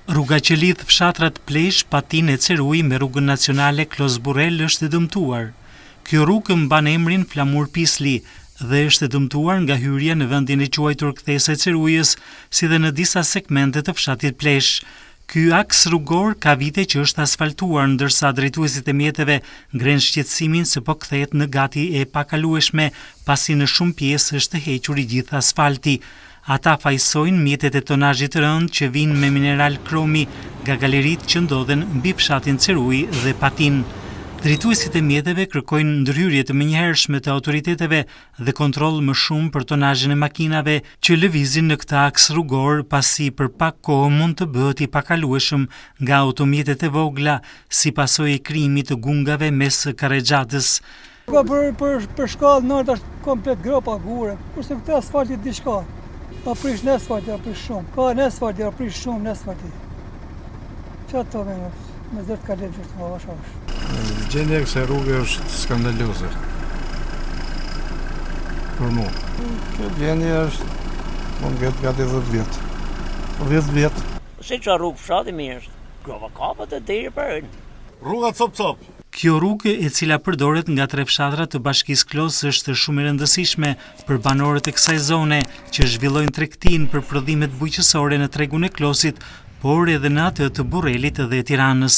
Rruga që lidh fshatrat Plesh, Patin e Ceruj me rrugën nacionale Klosburel është e dëmtuar. Kjo rrugë mban emrin Flamur Pisli dhe është e dëmtuar nga hyrja në vendin e quajtur Kthesa e Cerujës, si dhe në disa segmente të fshatit Plesh. Ky aks rrugor ka vite që është asfaltuar, ndërsa drejtuesit e mjeteve ngren shqetësimin se po kthehet në gati e pakalueshme, pasi në shumë pjesë është hequr i gjithë asfalti. Ata fajsojnë mjetet e tonazhit të rënd që vinë me mineral kromi nga galeritë që ndodhen mbi fshatin Ceruj dhe Patin. Drejtuesit e mjeteve kërkojnë ndërhyrje të menjëhershme të autoriteteve dhe kontroll më shumë për tonazhin e makinave që lëvizin në këtë aks rrugor, pasi për pak kohë mund të bëhet i pakalueshëm nga automjetet e vogla si pasojë e krijimit të gungave mes Karrexhatës. Për shkallë nërtë është komplet gropa gure, kurse këtë asfaltit diçka. A prish në asfalti, a prish shumë. Ka në asfalti, a prish shumë në asfalti. Që ato me zërtë kalim që është më vashash. Gjendja e kësaj rrugë është skandaloze. Për mu. Kjo gjendje është mund gati 10 vjetë. 10 vjetë. Si që rrugë fshati mirë është. Grova kapët e diri për ënë. Rruga cop-cop. Kjo rrugë, e cila përdoret nga 3 fshatra të bashkisë Klos, është shumë e rëndësishme për banorët e kësaj zone, që zhvillojnë tregtinë për prodhimet bujqësore në tregun e Klosit, por edhe në atë të Burrelit dhe Tiranës.